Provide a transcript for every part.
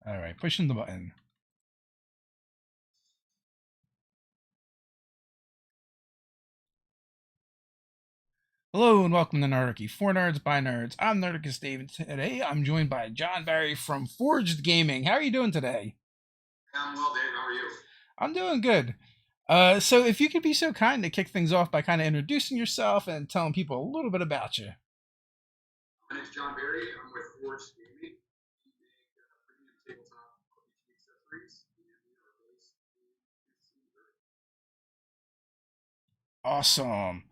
All right, pushing the button. Hello and welcome to Nerdicy, for nerds by nerds. I'm Nerdicus Dave, and today I'm joined by John Barry from Forged Gaming. How are you doing today? I'm well, Dave. How are you? I'm doing good. So if you could be so kind to kick things off by kind of introducing yourself and telling people a little bit about you. My name's John Barry. I'm with Forge Gaming. We make premium tabletop RPG accessories, and we are based in Missouri. Awesome.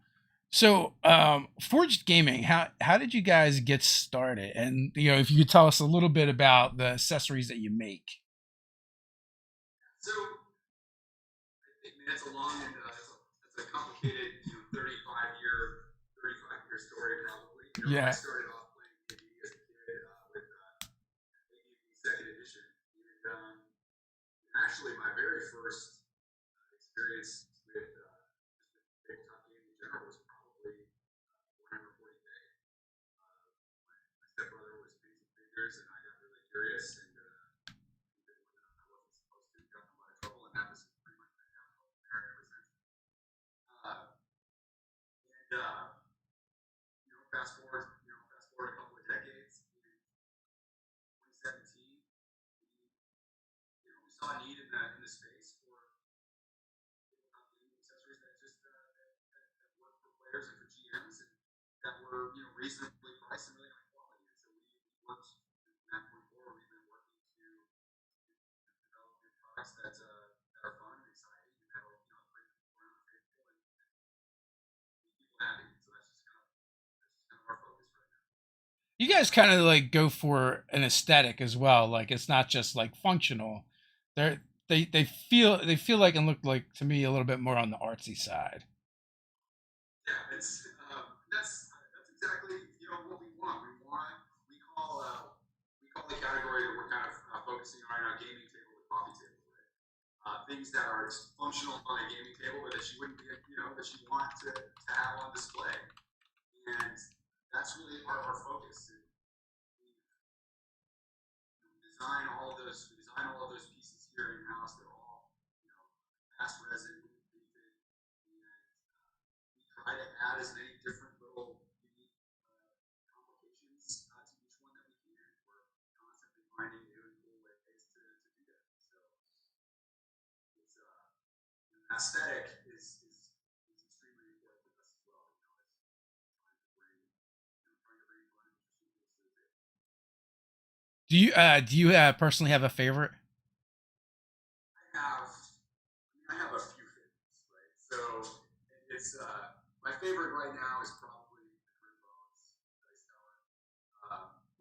So, Forged Gaming, how did you guys get started? And if you could tell us a little bit about the accessories that you make. So, I think it's a long and it's a complicated, 35 year story probably. I Yeah. started off playing D&D as a kid with D&D Second Edition, and actually my very first experience with just with tabletop gaming in general was probably Warhammer 40K. My stepbrother was painting figures, and I got really curious and did one that I wasn't supposed to, got in a lot of trouble, and that was pretty much been downhill from there ever since. And fast forward a couple of decades. In 2017, we saw a need in the space for tabletop gaming accessories that just that work for players and for GMs, and that were reasonably priced and really high quality. And so we worked from that point forward. We've been working to develop new products that are fun and exciting and that'll bring people around the table and keep people happy. So that's just kind of our focus right now. You guys kind of like go for an aesthetic as well. Like it's not just like functional. They feel like and look like to me a little bit more on the artsy side. Yeah, that's exactly what we want. We call the category that we're kind of focusing on right now gaming table with coffee table, right? Things that are functional on a gaming table, but that you wouldn't be that you want to have on display, and that's really our focus. And we design all of those pieces here in house. They're all fast resin painted, and we try to add as many different little unique complications to each one that we can. We're constantly finding new and cool ways to do that. So it's aesthetic is extremely important with us as well. It's trying to bring fun and interesting things to the table. Do you personally have a favorite? I have a few favorites, right? So it's my favorite right now is probably the Grim Bones Dice Tower,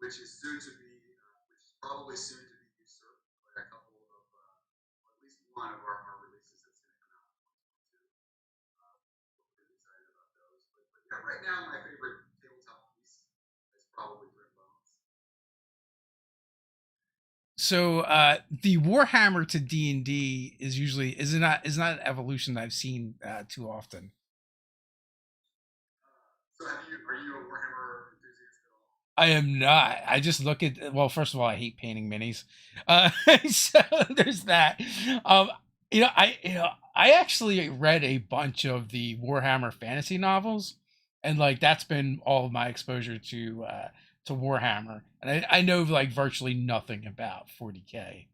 which is soon to be, which is probably soon to be usurped by a couple of, or at least one of our releases that's going to come out in 2022. We're pretty excited about those, but yeah, right now my favorite tabletop piece is probably Grim Bones. So the Warhammer to D&D is usually is not an evolution that I've seen too often. So are you a Warhammer enthusiast at all? I am not. I just look at well, first of all, I hate painting minis. Uh, so there's that. Um, I actually read a bunch of the Warhammer fantasy novels, and like that's been all of my exposure to Warhammer, and I know like virtually nothing about 40k. And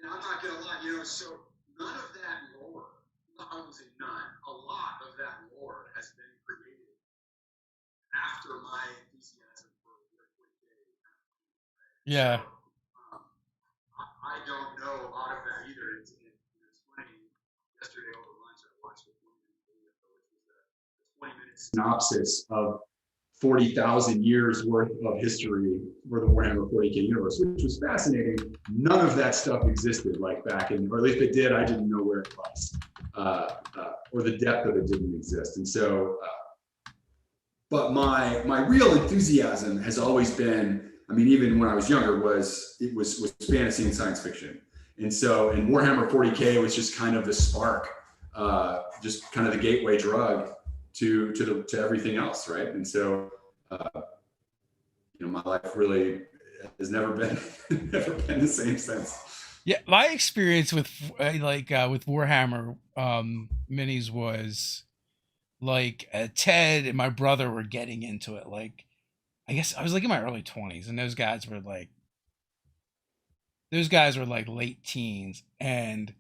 I'm not gonna lie, so none of that lore, I won't say none, a lot of that lore has been created after my enthusiasm for Liquid Day kind of came, right? And so Yeah. I don't know a lot of that either. It's funny. Yesterday over lunch, I watched a 20-minute video, which was a 20-minute synopsis of 40,000 years worth of history for the Warhammer 40K universe, which was fascinating. None of that stuff existed like back in, or at least it did. I didn't know where it was, or the depth of it didn't exist. And so, but my real enthusiasm has always been, I mean, even when I was younger, was fantasy and science fiction. And so, and Warhammer 40K was just kind of the spark, just kind of the gateway drug to everything else, right? And so, my life really has never been never been the same since. Yeah, my experience with with Warhammer minis was like Ted and my brother were getting into it. Like I guess I was like in my early 20s, and those guys were like late teens, and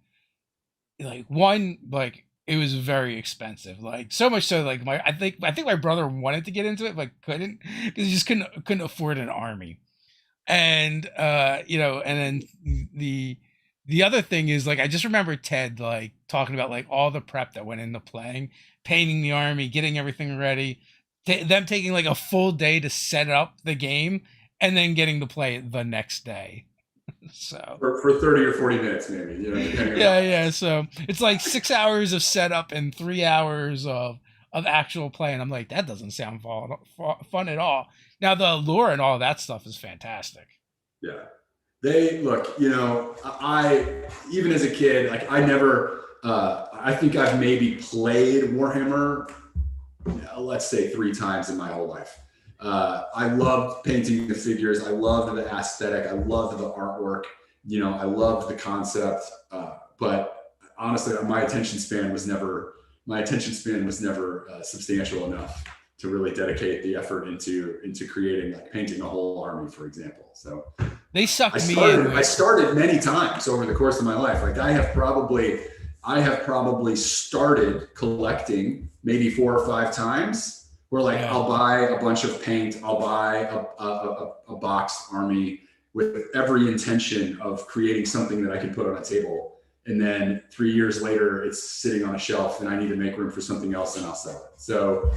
like one like it was very expensive, like so much so like I think my brother wanted to get into it but couldn't because he just couldn't afford an army. And and then the other thing is like I just remember Ted like talking about like all the prep that went into playing, painting the army, getting everything ready, them taking like a full day to set up the game, and then getting to play it the next day. So For 30 or 40 minutes, maybe, depending on yeah, yeah. So it's like 6 hours of setup and 3 hours of actual play, and I'm like, that doesn't sound fun at all. Now the lore and all that stuff is fantastic. yeah. They look, I even as a kid, like I never, I think I've maybe played Warhammer, let's say 3 times in my whole life. I loved painting the figures. I loved the aesthetic. I loved the artwork. I loved the concept. But honestly, my attention span was never substantial enough to really dedicate the effort into creating, like painting a whole army, for example. So They sucked me in. I started many times over the course of my life. Like I have probably started collecting maybe 4 or 5 times, where like Yeah. I'll buy a bunch of paint, I'll buy a box army with every intention of creating something that I can put on a table. And then 3 years later, it's sitting on a shelf and I need to make room for something else and I'll sell it. So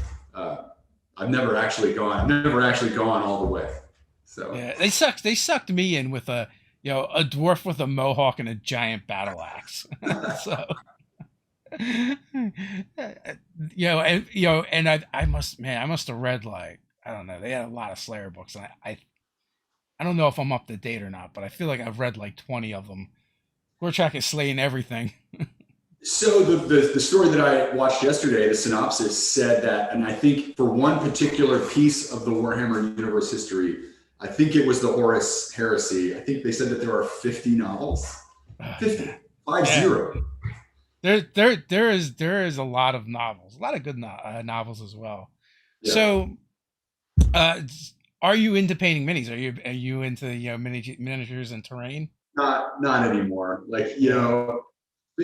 I've never actually gone all the way. So Yeah, they sucked me in with a dwarf with a mohawk and a giant battle axe. So and I must have read like I don't know, they had a lot of Slayer books, and I don't know if I'm up to date or not, but I feel like I've read like 20 of them. Rorschach is slaying everything. So the story that I watched yesterday, the synopsis said that, and I think for one particular piece of the Warhammer universe history, I think it was the Horus Heresy. I think they said that there are 50 novels. 50, Yeah. 50. There is a lot of novels, a lot of good novels as well. Yeah. So, uh, are you into painting minis? Are you into miniatures and terrain? Not anymore. Like, Yeah.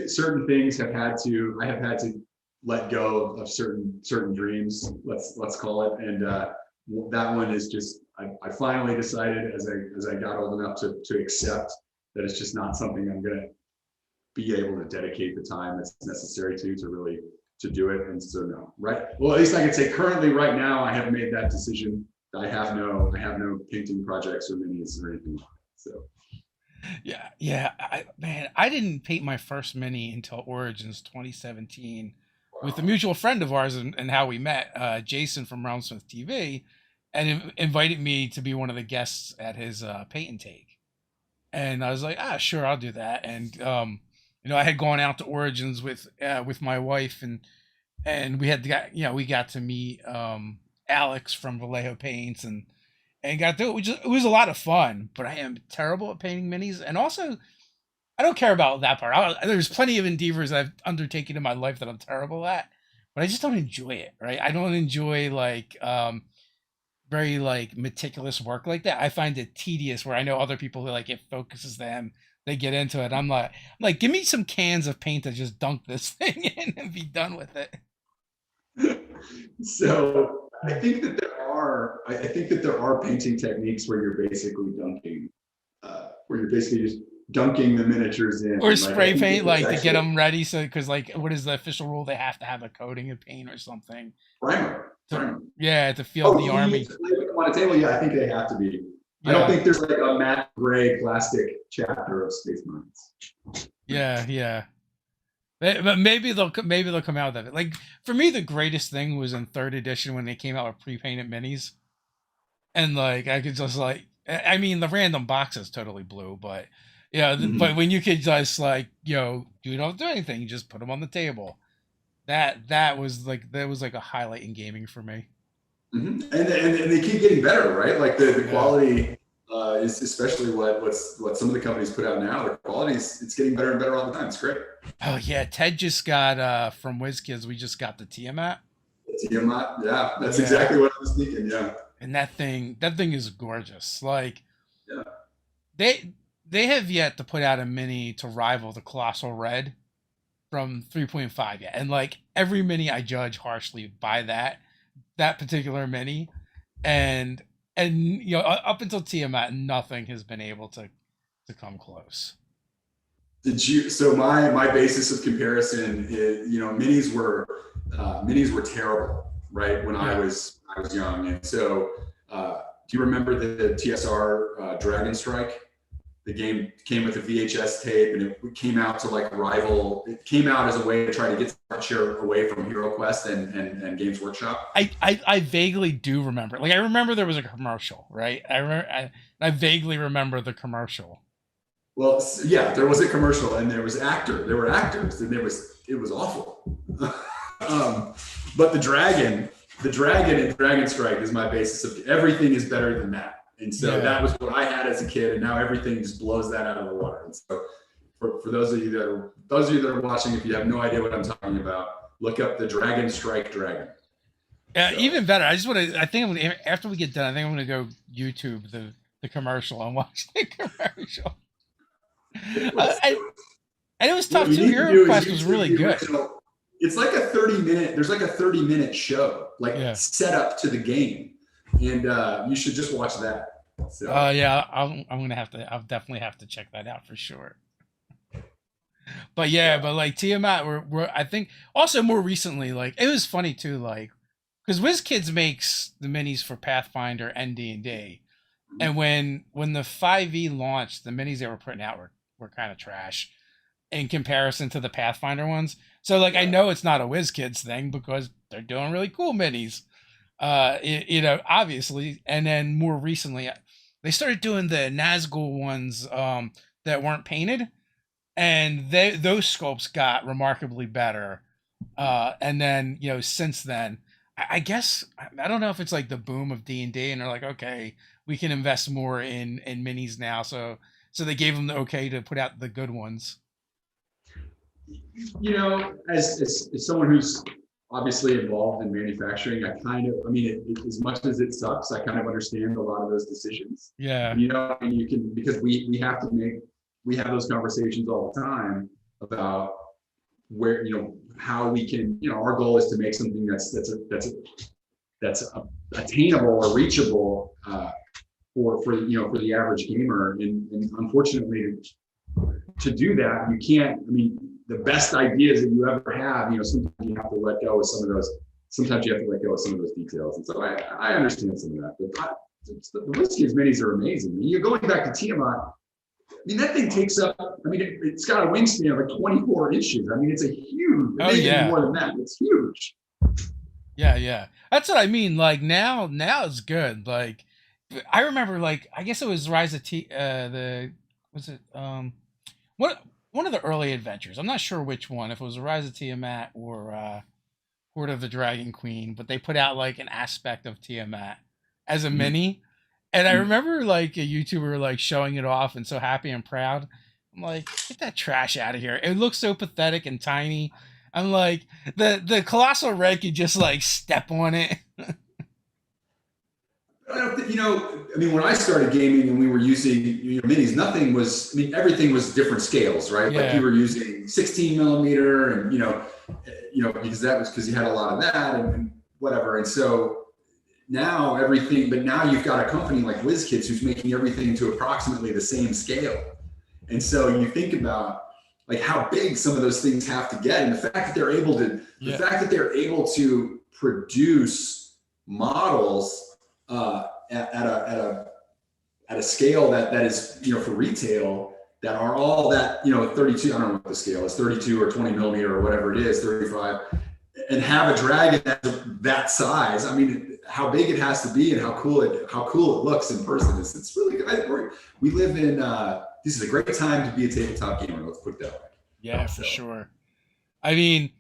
certain things I have had to let go of certain dreams, let's call it. And that one is just, I finally decided as I got old enough to accept that it's just not something I'm going to be able to dedicate the time that's necessary to really to do it. And so no, right. Well, at least I can say currently right now, I have made that decision. I have no painting projects or minis or anything like that. So Yeah, yeah. Man, I didn't paint my first mini until Origins 2017 with a wow. mutual friend of ours, and how we met, Jason from Realmsmith TV, and invited me to be one of the guests at his paint and take. And I was like, sure, I'll do that. And I had gone out to Origins with my wife, and we got to meet Alex from Vallejo Paints, and got to do it. It was a lot of fun, but I am terrible at painting minis, and also I don't care about that part. There's plenty of endeavors I've undertaken in my life that I'm terrible at, but I just don't enjoy it. Right? I don't enjoy like very like meticulous work like that. I find it tedious. Where I know other people who like it focuses them, they get into it. I'm like, give me some cans of paint to just dunk this thing in and be done with it. So I think that there are painting techniques where you're basically dunking, where you're basically just dunking the miniatures in. Or Like I spray think that paint, that's like to get actually them ready. So, because like, what is the official rule? They have to have a coating of paint or something. primer. To, Primer. yeah, to field Oh, the you mean army. to play with them on a table? Yeah, I think they have to be. I don't Yeah, think there's like a matte gray plastic chapter of Space Marines. yeah, yeah. But maybe they'll come out of it. Like for me, the greatest thing was in third edition when they came out with pre-painted minis, and like I could just like, I mean, the random boxes totally blew, but yeah, but Mhm. when you could just like, you don't do anything, you just put them on the table. That was like a highlight in gaming for me. And they keep getting better, right? Like the Yeah. quality. Is especially what some of the companies put out now. The quality is it's getting better and better all the time. It's great. Oh yeah, Ted just got from WizKids. We just got the Tiamat. Tiamat, yeah, that's Yeah, exactly what I was thinking. Yeah, and that thing is gorgeous. Like yeah. they they have yet to put out a mini to rival the Colossal Red from 3.5 yet, and like every mini I judge harshly by that particular mini, and up until Tiamat, nothing has been able to come close. Did you? So my basis of comparison is, minis were terrible, right? When Yeah, I was young, and so do you remember the TSR Dragon Strike? The game came with a VHS tape, and it came out to like rival. It came out as a way to try to get share away from HeroQuest and Games Workshop. I vaguely do remember. Like I remember there was a commercial, right? I vaguely remember the commercial. Well, yeah, there was a commercial, and there were actors, and it was awful. But the dragon in Dragon Strike is my basis of everything is better than that. And so Yeah. that was what I had as a kid, and now everything just blows that out of the water. And so for those of you that are watching, if you have no idea what I'm talking about, look up the Dragon Strike Dragon. So Even better. I just want to. I think after we get done, I think I'm going to go YouTube the commercial and watch the commercial. it was, I, and it was what tough you too. need to Hero do is Quest was YouTube really the good. original. It's like a 30-minute. There's like a 30-minute show, like Yeah. set up to the game, and you should just watch that. So Yeah. I'm gonna have to. I'll definitely have to check that out for sure. But yeah, yeah. but like Tiamat, we're I think also more recently, like it was funny too, like because WizKids makes the minis for Pathfinder and D&D, and when the 5e launched, the minis they were putting out were kind of trash in comparison to the Pathfinder ones. So like I Yeah. know it's not a WizKids thing because they're doing really cool minis, obviously. And then more recently, they started doing the Nazgul ones that weren't painted, and those sculpts got remarkably better. And then since then, I guess I don't know if it's like the boom of D&D, and they're like, okay, we can invest more in minis now. So they gave them the okay to put out the good ones. As someone who's obviously involved in manufacturing, I mean, as much as it sucks, I kind of understand a lot of those decisions. Yeah, And you can, because we have those conversations all the time about where, how we can, our goal is to make something that's attainable or reachable for the average gamer. And unfortunately, to do that, you can't. I mean, the best ideas that you ever have, sometimes you have to let go of some of those. Sometimes you have to let go of some of those details. And so I understand some of that. But the WizKids minis are amazing. And you're going back to Tiamat. I mean, that thing takes up. I mean, it's got a wingspan of like 24 inches. I mean, it's a huge. oh Maybe yeah, more than that. It's huge. yeah. That's what I mean. Like now it's good. Like I remember, like I guess it was Rise of the was it what one of the early adventures. I'm not sure which one. If it was Rise of Tiamat or Horde of the Dragon Queen, but they put out like an aspect of Tiamat as a Mhm. mini. And I remember like a YouTuber like showing it off and so happy and proud. I'm like, get that trash out of here. It looks so pathetic and tiny. I'm like, the colossal red could just like step on it. I don't think, I mean, when I started gaming and we were using minis, nothing was, I mean, everything was different scales, right? Like you Yeah. were using 16 millimeter and, because you had a lot of that and whatever. And so now you've got a company like WizKids who's making everything to approximately the same scale. And so you think about like how big some of those things have to get. And the Yeah. fact that they're able to produce models at a scale that is for retail that are all that 32. I don't know what the scale is, 32 or 20 millimeter or whatever it is, 35, and have a dragon that's that size. I mean, how big it has to be and how cool it looks in person is. It's really good. We live in. This is a great time to be a tabletop gamer. Let's put it that way. Yeah, for So sure. I mean,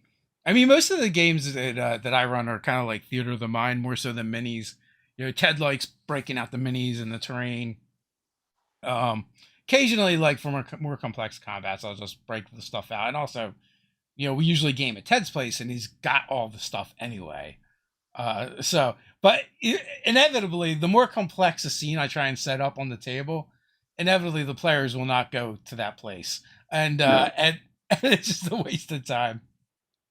most of the games that I run are kind of like theater of the mind more so than minis. Ted likes breaking out the minis and the terrain. Um, Occasionally, like for more complex combats, I'll just break the stuff out. And also, we usually game at Ted's place, and he's got all the stuff anyway. But inevitably, the more complex a scene I try and set up on the table, inevitably the players will not go to that place, and No. and it's just a waste of time.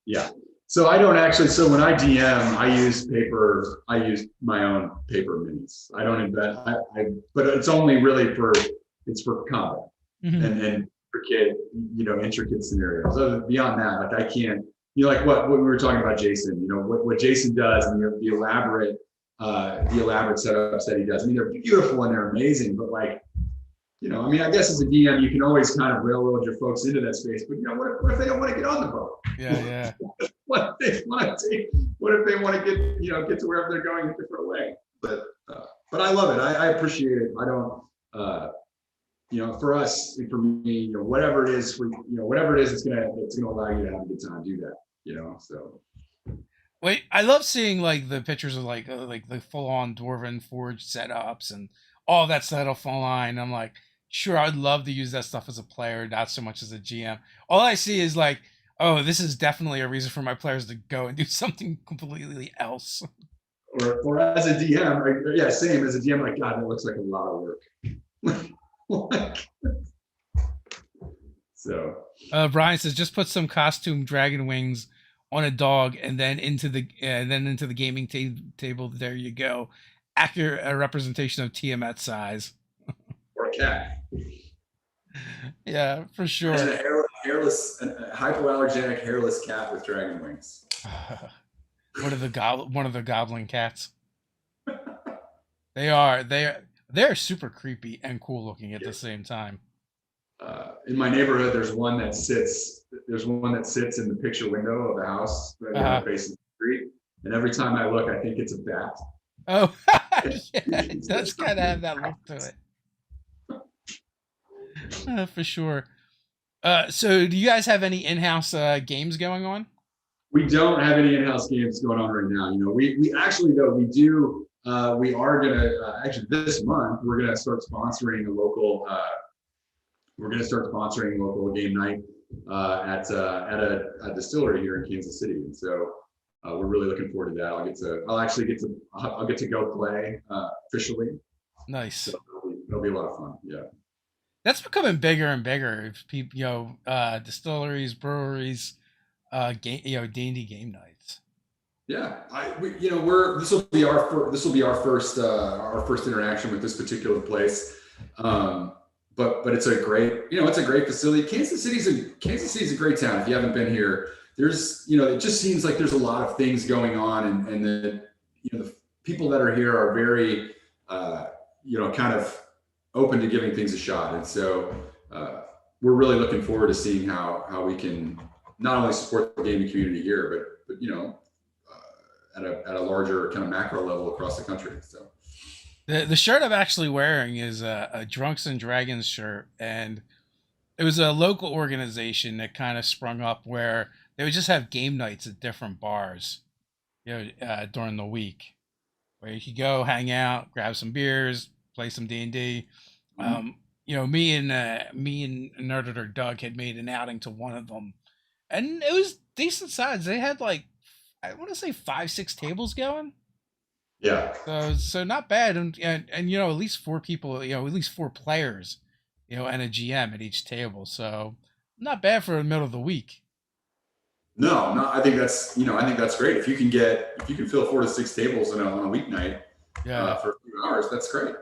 Yeah. So I don't actually. So when I DM, I use paper. I use my own paper minis. I don't invent. But it's only really for it's for combat Mhm. and for intricate scenarios. Other beyond that, like I can't. Like what we were talking about, Jason. What Jason does and the elaborate setups that he does. I mean, they're beautiful and they're amazing. But like I mean, I guess as a DM, you can always kind of railroad your folks into that space. But what if they don't want to get on the boat? Yeah, yeah. What if they want to take? What if they want to get to wherever they're going a different way? But I love it. I appreciate it. I don't. For us, for me, whatever it is, it's gonna allow you to have a good time. Do that. So. Wait, I love seeing like the pictures of like the full on dwarven forge setups and all that stuff online. I'm like, sure, I'd love to use that stuff as a player, not so much as a GM. All I see is like, oh, this is definitely a reason for my players to go and do something completely else. Or as a DM, yeah, same as a DM. Like, God, that looks like a lot of work. So. Brian says, just put some costume dragon wings on a dog and then into the gaming table. There you go, accurate representation of Tiamat size. Or a cat. Yeah, for sure. Imagine a hairless, hypoallergenic hairless cat with dragon wings. One of the goblin cats. They're super creepy and cool looking at the same time. In my neighborhood, there's one that sits in the picture window of the house that faces the street. And every time I look, I think it's a bat. Oh, yeah, it does kind of have that look to it. For sure. So do you guys have any in-house games going on? We don't have any in-house games going on right now. We actually, though, we do. We are gonna actually this month we're gonna start sponsoring a local. We're gonna start sponsoring a local game night at a distillery here in Kansas City, and so we're really looking forward to that. I'll get to go play officially. Nice. So it'll be a lot of fun. Yeah. That's becoming bigger and bigger. If people, distilleries, breweries, D&D game nights. Yeah, this will be our first interaction with this particular place. But it's a great facility. Kansas City's a great town. If you haven't been here, there's it just seems like there's a lot of things going on, and the people that are here are very kind of open to giving things a shot, and so we're really looking forward to seeing how we can not only support the gaming community here, but at a larger kind of macro level across the country. So. The shirt I'm actually wearing is a Drunks and Dragons shirt, and it was a local organization that kind of sprung up where they would just have game nights at different bars, during the week, where you could go hang out, grab some beers, play some D&D. Me and Nerd Editor Doug had made an outing to one of them, and it was decent size. They had like, I want to say 5-6 tables going. Yeah. So not bad, and at least 4 people, at least 4 players, and a GM at each table. So not bad for the middle of the week. No, I think that's great. If you can fill 4 to 6 tables on a weeknight, Yeah. For a few hours, that's great.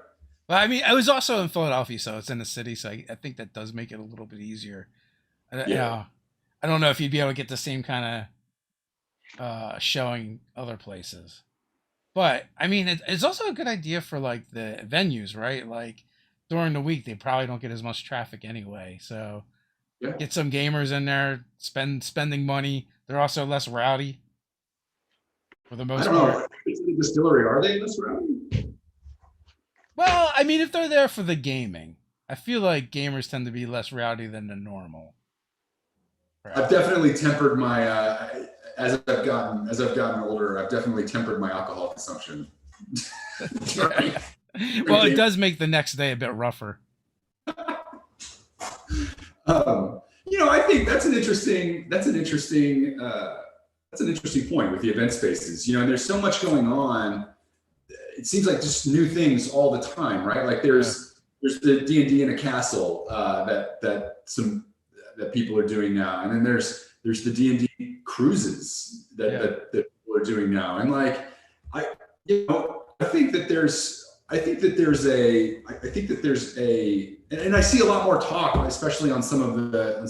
Well, I mean, I was also in Philadelphia, so it's in the city, so I think that does make it a little bit easier. Yeah. I don't know if you'd be able to get the same kind of showing other places. But I mean, it's also a good idea for like the venues, right? Like during the week, they probably don't get as much traffic anyway. So Yeah. get some gamers in there, spending money. They're also less rowdy for the I most don't part. know. It's the distillery. Are they this round? Well, I mean, if they're there for the gaming, I feel like gamers tend to be less rowdy than the normal I've crowd. definitely tempered my as I've gotten older. I've definitely tempered my alcohol consumption. Yeah. Well, it does make the next day a bit rougher. I think that's an interesting point with the event spaces. And there's so much going on. It seems like just new things all the time, right? Like Yeah, there's the D&D in a castle that people are doing now, and then there's the D&D cruises yeah. that people are doing now, and like I I think that there's a and I see a lot more talk, especially on some of the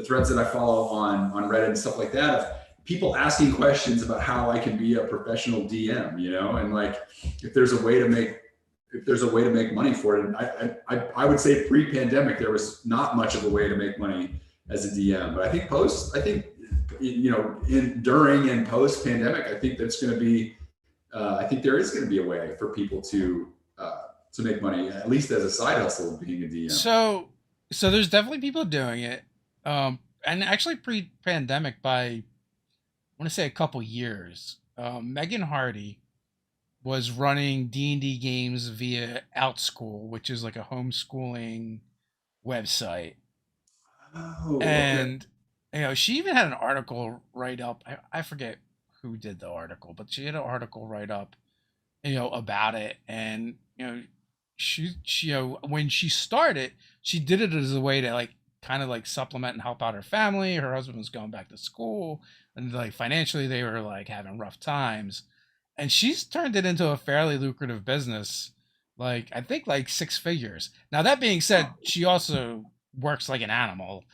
threads that I follow on Reddit and stuff like that, of people asking questions about how I can be a professional DM, and like if there's a way to make money for it. And I would say pre-pandemic there was not much of a way to make money as a DM, but I think in during and post pandemic, I think that's going to be I think there is going to be a way for people to make money, at least as a side hustle, being a DM. So, so there's definitely people doing it. And actually pre-pandemic by I want to say a couple years. Megan Hardy was running D&D games via Outschool, which is like a homeschooling website. Oh, okay. And she even had an article write up. I forget who did the article, but she had an article write up, about it. And she when she started, she did it as a way to like kind of like supplement and help out her family. Her husband was going back to school, and like financially they were like having rough times, and she's turned it into a fairly lucrative business. Like I think like six figures. Now that being said, she also works like an animal.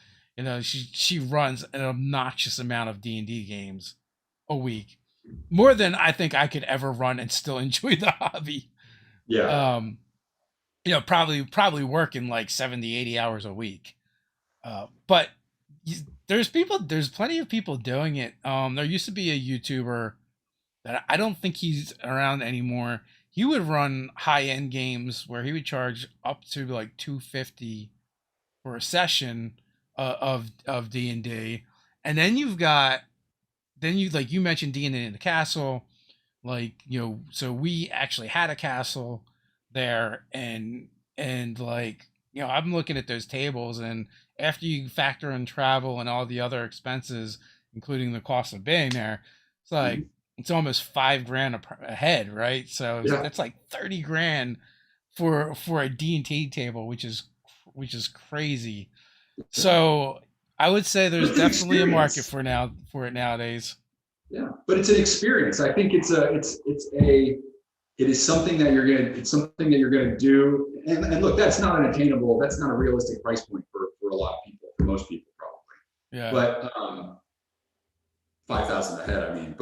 She runs an obnoxious amount of D&D games a week, more than I think I could ever run and still enjoy the hobby. Yeah. Um, probably working like 70, 80 hours a week. But there's plenty of people doing it. There used to be a YouTuber that I don't think he's around anymore. He would run high end games where he would charge up to like 250 for a session of D&D. And then you like you mentioned D&D in the castle, like so we actually had a castle there. And like I'm looking at those tables, and after you factor in travel and all the other expenses, including the cost of being there, it's like Mhm. it's almost 5 grand a head, right? So Yeah. that's like 30 grand for a D&T table, which is crazy. So I would say But there's it's an definitely a market experience. for it nowadays. Yeah. But it's an experience. I think it is something that you're gonna do. And look, that's not a realistic price point for a lot of people, for most people probably. Yeah, But 5,000 a head, I mean,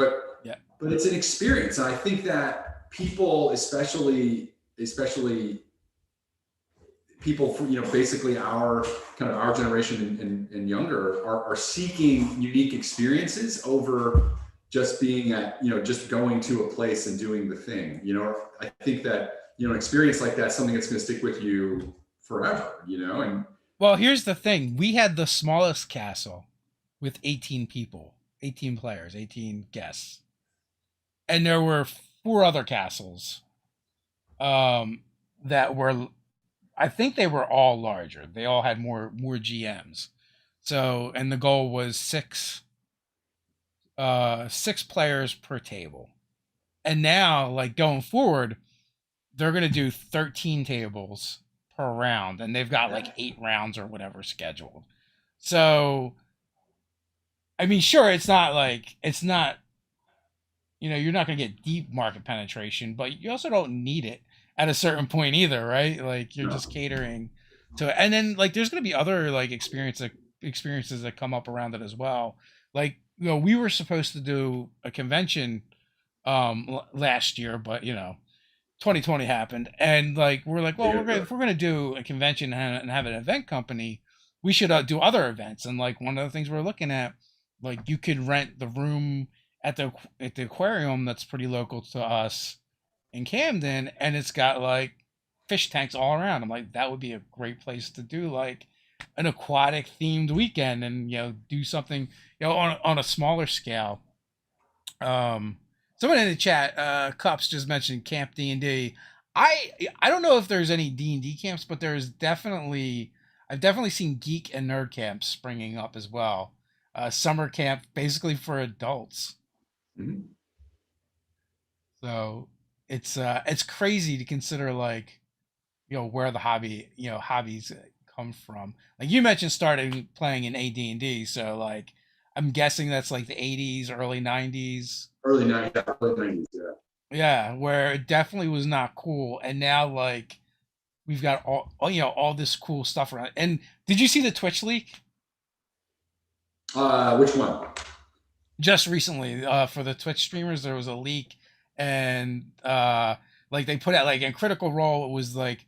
yeah. but it's an experience. And I think that people, especially people from, basically our generation and younger are seeking unique experiences over just being just going to a place and doing the thing. I think that an experience like that is something that's going to stick with you forever. And Well, here's the thing. We had the smallest castle with 18 people, 18 players, 18 guests. And there were four other castles um that were I think they were all larger. They all had more GMs. So, and the goal was six players per table. And now like going forward, they're going to do 13 tables per round, and they've got like 8 rounds or whatever scheduled. So I mean, sure, it's not you're not going to get deep market penetration, but you also don't need it at a certain point either, right? Like you're just no, catering to it. And then like there's going to be other like experiences that come up around it as well. Like we were supposed to do a convention last year, but 2020 happened, and like we're like, well, if we're gonna do a convention and have an event company, we should do other events. And like one of the things we're looking at, like you could rent the room at the aquarium that's pretty local to us in Camden, and it's got like fish tanks all around. I'm like, that would be a great place to do like an aquatic themed weekend, and do something on a smaller scale. Someone in the chat, Cups just mentioned Camp D&D. I don't know if there's any D&D camps, but there's definitely I've definitely seen geek and nerd camps springing up as well. Summer camp basically for adults. Mhm. So it's crazy to consider, like, where the hobbies come from. Like you mentioned starting playing in AD&D, so like I'm guessing that's like the 80s, early 90s. Early 90s, yeah. Yeah, where it definitely was not cool, and now like we've got all this cool stuff around. And did you see the Twitch leak Which one? just recently? For the Twitch streamers, there was a leak, and like they put out like in Critical Role, it was like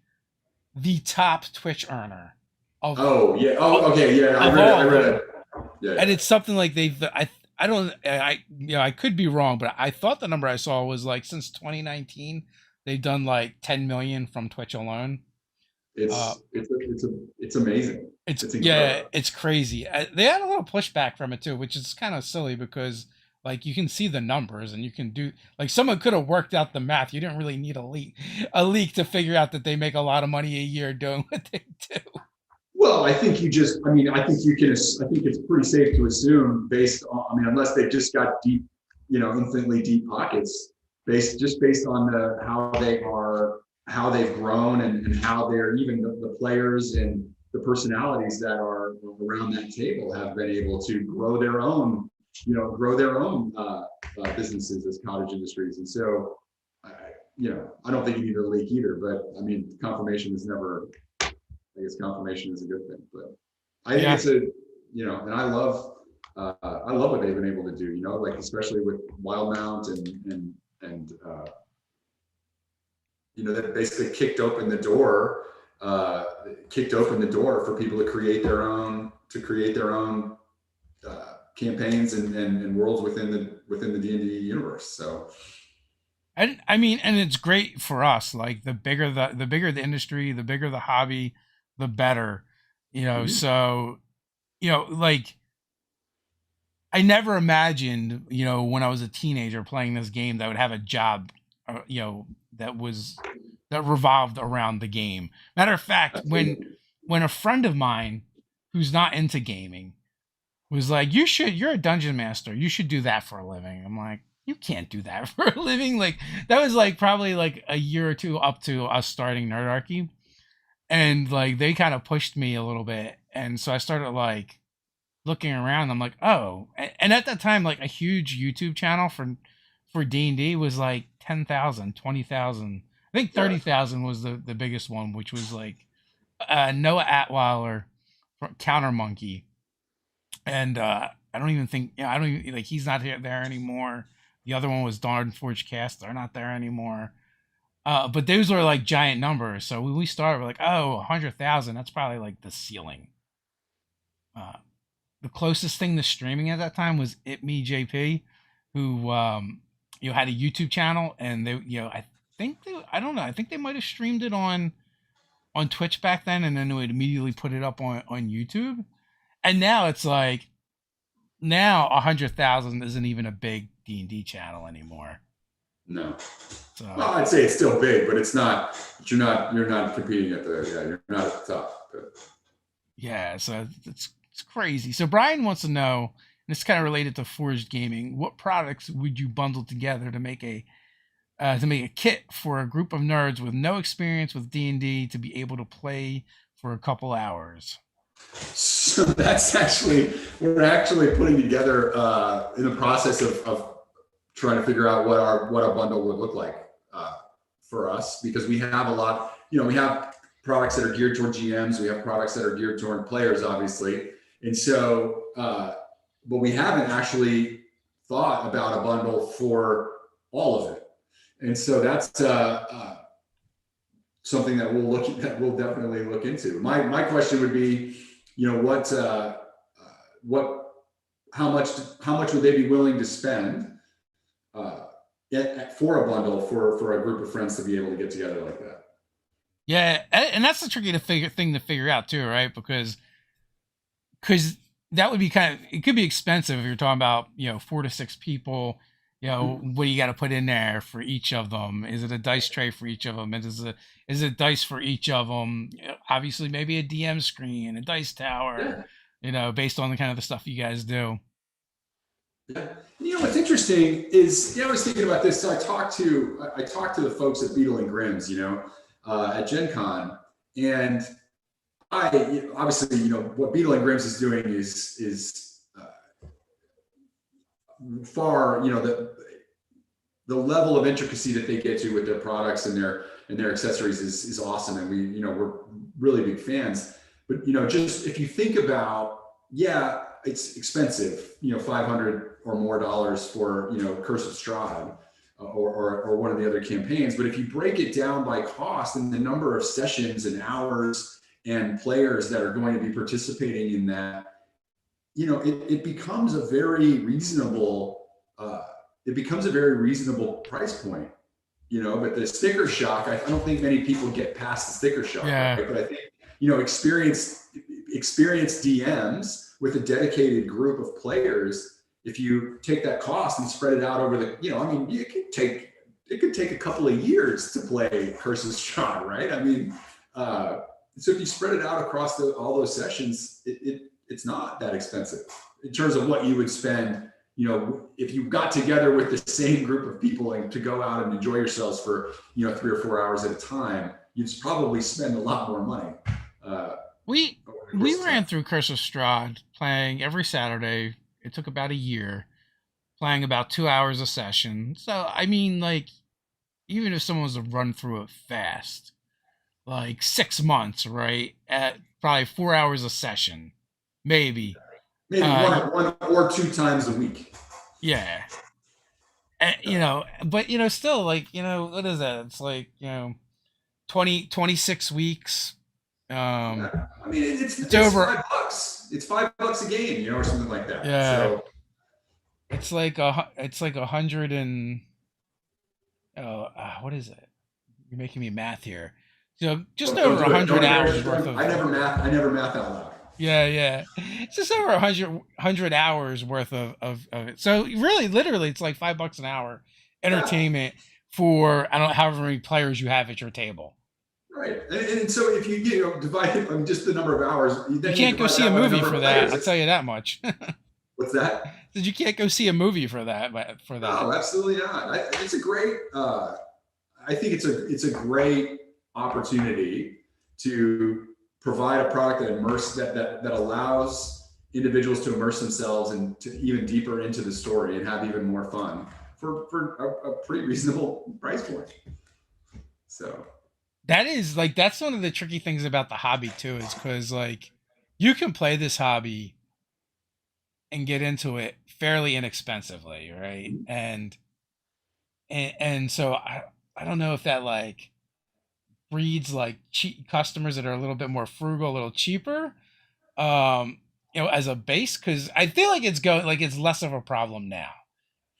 the top Twitch earner of Oh yeah. Oh okay. Yeah. I of read it. all I of read them, it. Yeah. and Yeah. it's something like I don't I could be wrong, but I thought the number I saw was like since 2019 they've done like 10 million from Twitch alone. Uh, It's amazing. It's It's yeah, incredible. it's crazy. They had a little pushback from it too, which is kind of silly because like you can see the numbers and you can do like someone could have worked out the math. You didn't really need a leak to figure out that they make a lot of money a year doing what they do. Well, I think you just. I mean, I think you can. I think it's pretty safe to assume, based on. I mean, unless they've just got deep, infinitely deep pockets, based on how they are, how they've grown, and how they're even the players and the personalities that are around that table have been able to grow their own businesses as cottage industries. And so, I, I don't think you need a leak either. But I mean, confirmation is never. I guess confirmation is a good thing, but I think Yeah, it's and I love what they've been able to do, like especially with Wildmount and that basically kicked open the door for people to create their own campaigns and worlds within the D&D universe. So and I mean, and it's great for us. Like the bigger the industry, the bigger the hobby, the better. mhm. So like I never imagined, when I was a teenager playing this game that I would have a job, that revolved around the game. Matter of fact, when Absolutely. when a friend of mine who's not into gaming was like, you're a dungeon master. You should do that for a living." I'm like, "You can't do that for a living." Like that was like probably like a year or two up to us starting Nerdarchy, and like they kind of pushed me a little bit, and so I started like looking around. I'm like, oh, and at that time, like a huge YouTube channel for D&D was like 10,000, 20,000. I think Yeah. 30,000 was the biggest one, which was like Noah Atweiler from Counter Monkey, and I don't even think, I don't even like he's not there anymore. The other one was Darn Forge Cast. They're not there anymore. But those were like giant numbers. So when we started, we're like, oh, 100,000. That's probably like the ceiling. Uh, the closest thing to streaming at that time was It Me JP, who had a YouTube channel, and they I don't know, I think they might have streamed it on Twitch back then, and then they would immediately put it up on YouTube. And now it's like now 100,000 isn't even a big D&D channel anymore. No. Well, So I'd say it's still big, but it's not. You're not competing at the. Yeah, you're not at the top. But yeah, so it's crazy. So Brian wants to know, and it's kind of related to Forged Gaming, what products would you bundle together to make a kit for a group of nerds with no experience with D&D to be able to play for a couple hours? so we're actually putting together in the process of trying to figure out what our bundle would look like for us, because we have a lot. We have products that are geared toward GMs. We have products that are geared toward players, obviously, and so but we haven't actually thought about a bundle for all of it, and so that's something that we'll definitely look into. My question would be, what how much would they be willing to spend uh, for a bundle for a group of friends to be able to get together like that? Yeah, and that's the tricky thing to figure out too, right? Because that would be it could be expensive if you're talking about 4 to 6 people, what do you got to put in there for each of them? Is it a dice tray for each of them? Is it dice for each of them? Obviously, maybe a DM screen, a dice tower. Yeah. Based on the kind of the stuff you guys do. Yeah. What's interesting is, I was thinking about this. So I talked to the folks at Beetle and Grimm's, at Gen Con, and obviously, what Beetle and Grimm's is doing is far, the level of intricacy that they get to with their products and their accessories is awesome, and we're really big fans. But just if you think about, yeah, it's expensive, $500 or more for Curse of Strahd, or one of the other campaigns. But if you break it down by cost and the number of sessions and hours and players that are going to be participating in that, it becomes a very reasonable price point. But the sticker shock, I don't think many people get past the sticker shock. Yeah. Right? But I think experienced DMs with a dedicated group of players, if you take that cost and spread it out over it could take a couple of years to play Curse of Strahd, right? So if you spread it out across all those sessions, it's not that expensive in terms of what you would spend, if you got together with the same group of people and to go out and enjoy yourselves for, 3 or 4 hours at a time, you'd probably spend a lot more money. We ran through Curse of Strahd playing every Saturday. It took about a year, playing about 2 hours a session. So even if someone was to run through it fast, like 6 months, right? At probably 4 hours a session, maybe. Maybe one or two times a week. Yeah. But still, what is that? It's 26 weeks. It's over $5. It's $5 a game, or something like that. Yeah. So it's like 100 and what is it? You're making me math here. Just over 100 hours worth of. I never math out loud. Yeah. It's just over 100 hours worth of it. So really, literally, it's like $5 an hour entertainment for I don't know however many players you have at your table. Right, and so if you divide it on just the number of hours, you can't go see a movie for that. I'll tell you that much. What's that? You can't go see a movie for that. No, absolutely not. It's a great. I think it's a great opportunity to provide a product that allows individuals to immerse themselves and to even deeper into the story and have even more fun for a pretty reasonable price point. So that's one of the tricky things about the hobby too, is because you can play this hobby and get into it fairly inexpensively, right? And so I don't know if that breeds cheap customers that are a little bit more frugal, a little cheaper, as a base, because I feel like it's less of a problem now.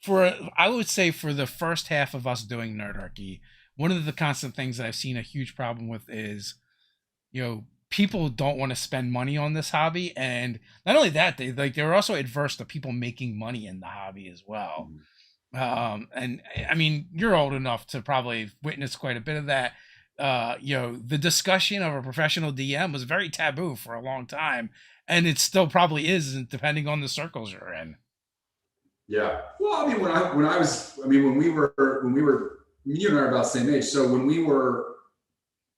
I would say for the first half of us doing Nerdarchy, one of the constant things that I've seen a huge problem with is, people don't want to spend money on this hobby, and not only that, they're also adverse to people making money in the hobby as well. And I mean, you're old enough to probably witness quite a bit of that. The discussion of a professional DM was very taboo for a long time, and it still probably is, depending on the circles you're in. Yeah. Well, I mean, when we were, you and I are about the same age. So when we were,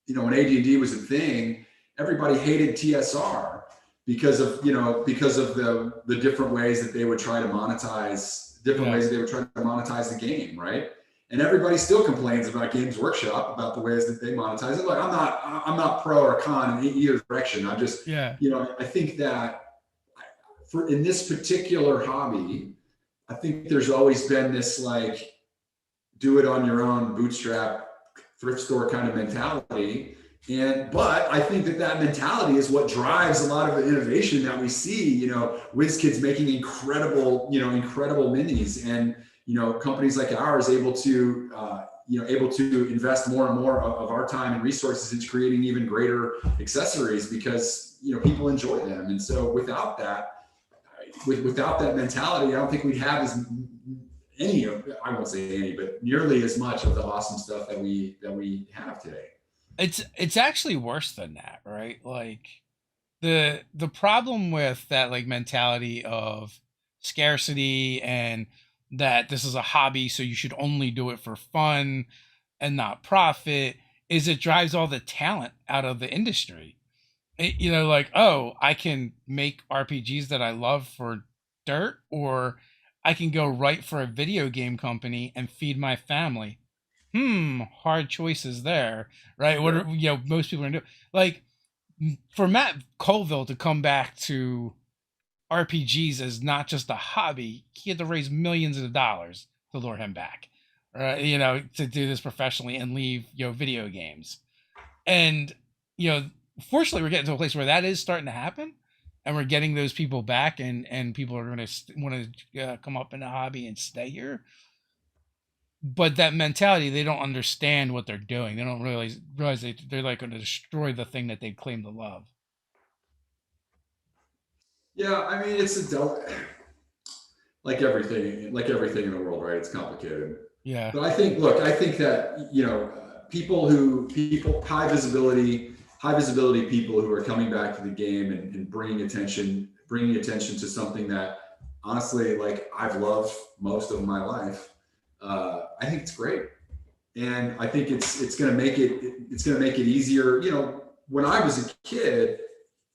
when AD&D was a thing, everybody hated TSR because of the different ways that they would try to monetize, ways that they would try to monetize the game, right? And everybody still complains about Games Workshop about the ways that they monetize it. I'm not pro or con in either direction. I'm just, I think that in this particular hobby, I think there's always been this do it on your own, bootstrap, thrift store kind of mentality. But I think that mentality is what drives a lot of the innovation that we see, WizKids making incredible minis, and, companies like ours able to invest more and more of our time and resources into creating even greater accessories because, people enjoy them. And so without that mentality, I don't think we'd have any of, I won't say any, but nearly as much of the awesome stuff that we have today. It's actually worse than that, right? Like the problem with that like mentality of scarcity and that this is a hobby so you should only do it for fun and not profit is it drives all the talent out of the industry. Like, oh, I can make RPGs that I love for dirt, or I can go write for a video game company and feed my family. Hard choices there, right? What Sure. are most people are gonna do? Like for Matt Colville to come back to RPGs as not just a hobby, he had to raise millions of dollars to lure him back, to do this professionally and leave video games. And fortunately, we're getting to a place where that is starting to happen, and we're getting those people back, and people are going to want to come up in the hobby and stay here. But that mentality, they don't understand what they're doing. They don't realize they're like going to destroy the thing that they claim to love. Yeah, I mean, it's like everything in the world, right? It's complicated. Yeah. But I think that people high visibility people who are coming back to the game and bringing attention to something that honestly, like I've loved most of my life. I think it's great, and I think it's going to make it easier. When I was a kid,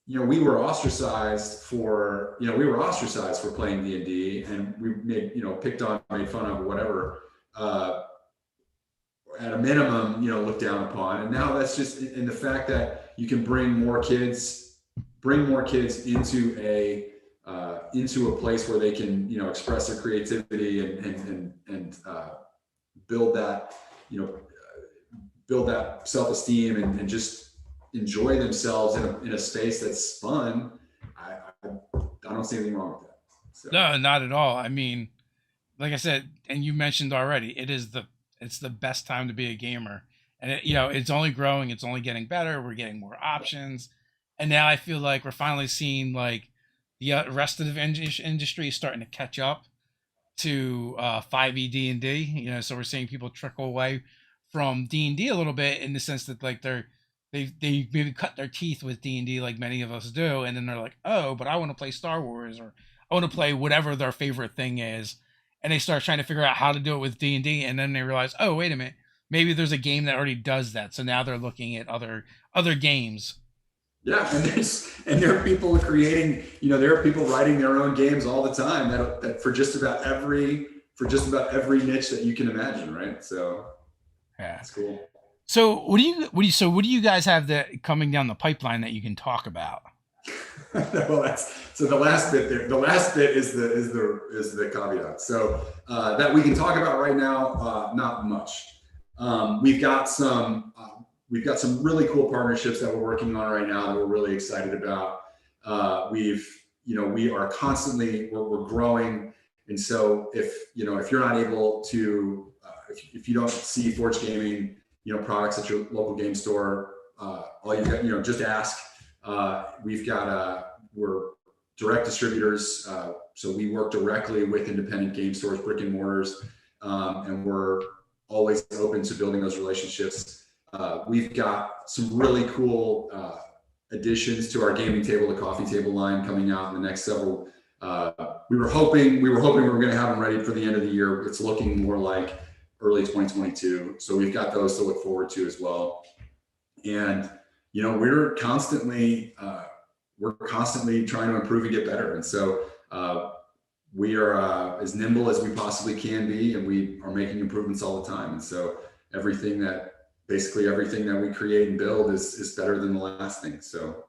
we were ostracized for playing D&D, and we made, picked on, made fun of, whatever, at a minimum, looked down upon. And now that's just in the fact that you can bring more kids into a place where they can, express their creativity and build that, build that self-esteem and just enjoy themselves in a space that's fun. I don't see anything wrong with that. So. No, not at all. I mean, like I said, and you mentioned already, it's the best time to be a gamer, and it's only growing, it's only getting better. We're getting more options, and now I feel like we're finally seeing like the rest of the industry is starting to catch up to 5e D&D. So we're seeing people trickle away from D&D a little bit in the sense that like they maybe cut their teeth with D&D like many of us do, and then they're like, oh, but I want to play Star Wars, or I want to play whatever their favorite thing is, and they start trying to figure out how to do it with D&D, and then they realize, oh, wait a minute, maybe there's a game that already does that. So now they're looking at other games. Yeah, and there are people creating, there are people writing their own games all the time that for just about every niche that you can imagine, right? So Yeah. it's cool. So what do you guys have that coming down the pipeline that you can talk about? Well, the last bit there. The last bit is the caveat. So that we can talk about right now, not much. We've got some really cool partnerships that we're working on right now that we're really excited about. We are constantly we're growing, and so if you're not able to, if you don't see Forge Gaming, products at your local game store, all you got, just ask. We're direct distributors, so we work directly with independent game stores, brick and mortars, and we're always open to building those relationships. We've got some really cool additions to our gaming table, the coffee table line coming out in the next several. We were hoping we were going to have them ready for the end of the year. It's looking more like early 2022. So we've got those to look forward to as well. And we're constantly trying to improve and get better. And so we are as nimble as we possibly can be, and we are making improvements all the time. And so basically everything that we create and build is better than the last thing. So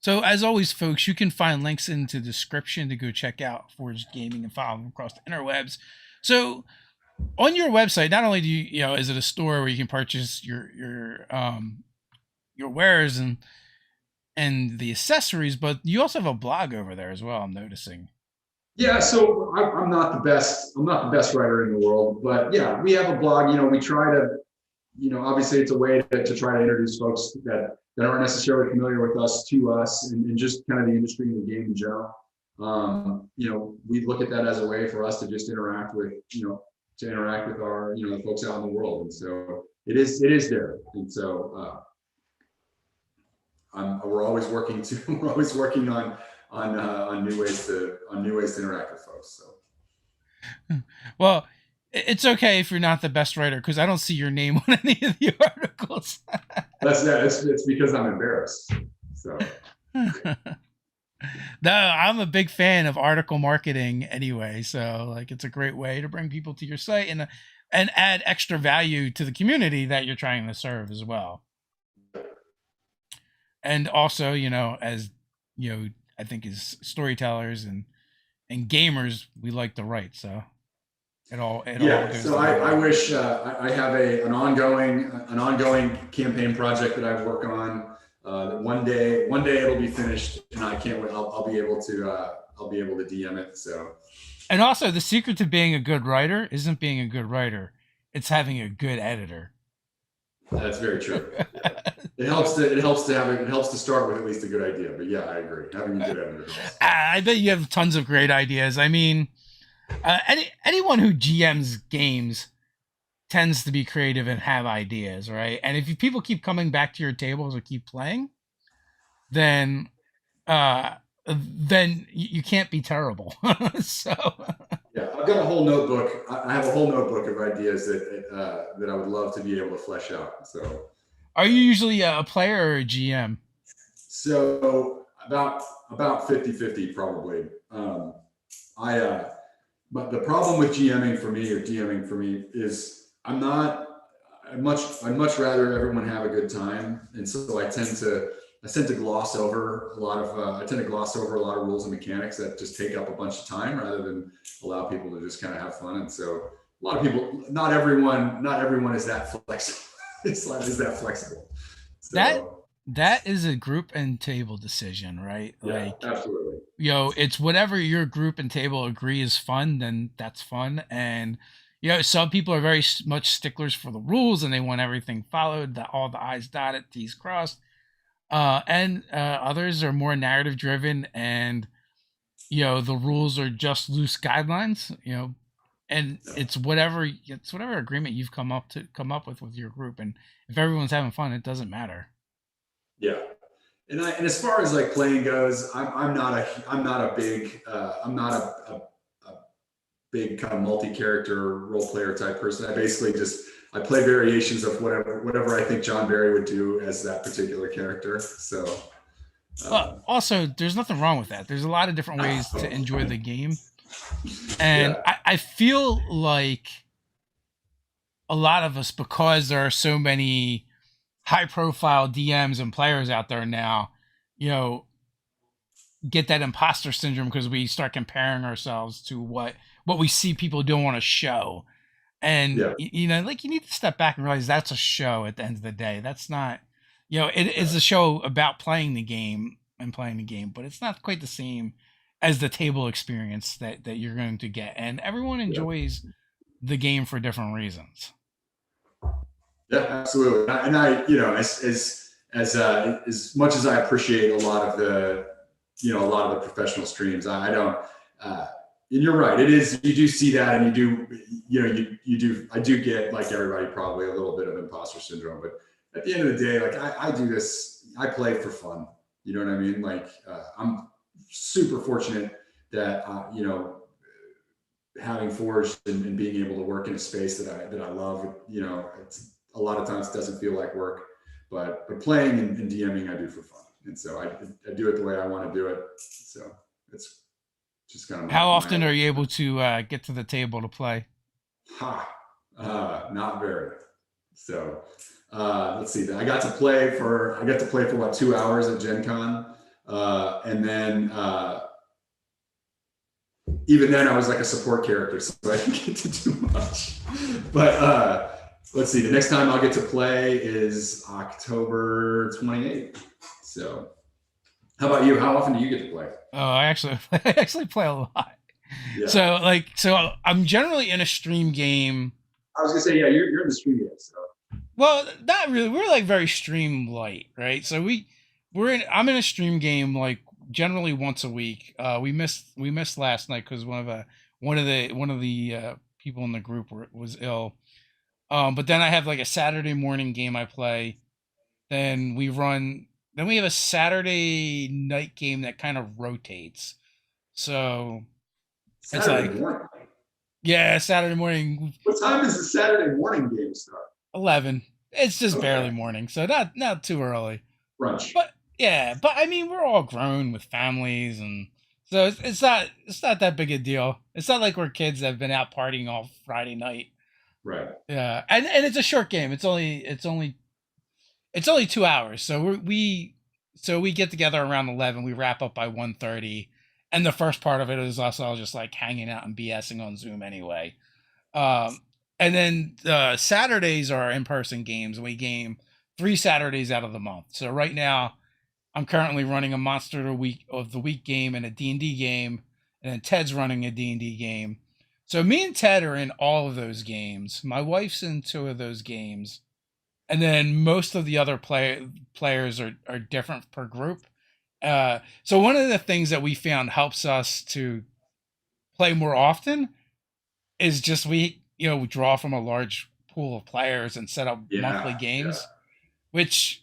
as always, folks, you can find links into the description to go check out Forged Gaming and follow them across the interwebs. So on your website, not only do is it a store where you can purchase your wares and the accessories, but you also have a blog over there as well, I'm noticing. Yeah, so I'm not the best writer in the world, but yeah, we have a blog. We try to, obviously it's a way to try to introduce folks that aren't necessarily familiar with us to us, and just kind of the industry and the game in general. we look at that as a way for us to just interact with, our, the folks out in the world. And so it is there. And so we're always working on new ways to interact with folks. So. Well, it's okay if you're not the best writer, because I don't see your name on any of the articles. It's because I'm embarrassed. So. No, I'm a big fan of article marketing anyway. So like, it's a great way to bring people to your site and add extra value to the community that you're trying to serve as well. And also, as I think as storytellers and gamers, we like to write. So it all goes so I wish I have an ongoing campaign project that I work on. One day it'll be finished, and I can't wait. I'll be able to DM it. So. And also, the secret to being a good writer isn't being a good writer; it's having a good editor. That's very true. Yeah. It helps to start with at least a good idea. But yeah, I agree. Having a good editor helps. I bet you have tons of great ideas. I mean, anyone who GMs games tends to be creative and have ideas, right? And if people keep coming back to your tables or keep playing, then you can't be terrible. So yeah, I've got a whole notebook. I have a whole notebook of ideas that I would love to be able to flesh out. So, are you usually a player or a GM? So about 50-50 probably. But the problem with DMing for me is I'd much rather everyone have a good time, and so I tend to gloss over a lot of rules and mechanics that just take up a bunch of time rather than allow people to just kind of have fun. And so a lot of people, not everyone is that flexible. is that flexible. So, that is a group and table decision, right? Yeah, like, absolutely. It's whatever your group and table agree is fun, then that's fun. And some people are very much sticklers for the rules and they want everything followed, all the I's dotted, T's crossed. And others are more narrative driven, and the rules are just loose guidelines. And it's whatever agreement you've come up with your group. And if everyone's having fun, it doesn't matter. Yeah. And as far as like playing goes, I'm not a big kind of multi-character role player type person. I basically I play variations of whatever I think John Barry would do as that particular character. So also, there's nothing wrong with that. There's a lot of different ways to enjoy the game. And yeah. I feel like a lot of us, because there are so many high profile DMs and players out there now, get that imposter syndrome because we start comparing ourselves to what we see people doing on a show. And you need to step back and realize that's a show at the end of the day. That's not, it is a show about playing the game, but it's not quite the same as the table experience that you're going to get. And everyone enjoys the game for different reasons. Yeah, absolutely. And as much as I appreciate a lot of the professional streams, I don't, and you're right. It is, you do see that, and I do get, like everybody, probably a little bit of imposter syndrome, but at the end of the day, like I do this, I play for fun. You know what I mean? Like, I'm super fortunate that, having forged and being able to work in a space that I love, it's a lot of times it doesn't feel like work, but playing and DMing I do for fun. And so I do it the way I want to do it. So it's just kind of how often are you able to get to the table to play? Not very. So let's see. I got to play for about 2 hours at Gen Con. And then even then I was like a support character, so I didn't get to do much. But let's see, the next time I'll get to play is October 28th. So how about you? How often do you get to play? Oh, I actually play a lot. Yeah. So I'm generally in a stream game. I was gonna say, yeah, you're in the stream game. So. Well, not really. We're like very stream light, right? So I'm in a stream game like generally once a week. We missed last night because one of the people in the group was ill. But then I have like a Saturday morning game I play. Then we run. Then we have a Saturday night game that kind of rotates. So it's Saturday like, morning. yeah, Saturday morning, What time does the Saturday morning game start? 11. It's just barely Okay. morning, so not too early. Brunch. But yeah, but I mean, we're all grown with families, and so it's not that big a deal. It's not like we're kids that have been out partying all Friday night. Right. Yeah, and it's a short game. It's only 2 hours. So we get together around 11. We wrap up by 1:30, and the first part of it is us all just like hanging out and BSing on Zoom anyway. Um, and then Saturdays are in person games. We game 3 Saturdays out of the month. So right now, I'm currently running a Monster of the Week game and a D&D game, and then Ted's running a D&D game. So me and Ted are in all of those games. My wife's in two of those games, and then most of the other players are different per group. So one of the things that we found helps us to play more often is just we draw from a large pool of players and set up monthly Yeah. Yeah. games, which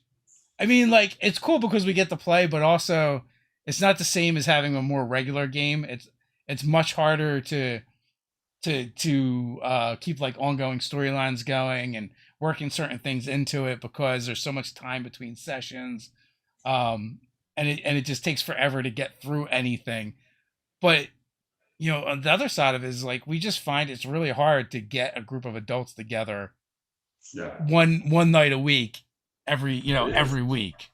I mean, like, it's cool because we get to play, but also it's not the same as having a more regular game. It's much harder to keep like ongoing storylines going and working certain things into it because there's so much time between sessions, um, and it just takes forever to get through anything. But on the other side of it is like we just find it's really hard to get a group of adults together Yeah. one night a week It is. every week.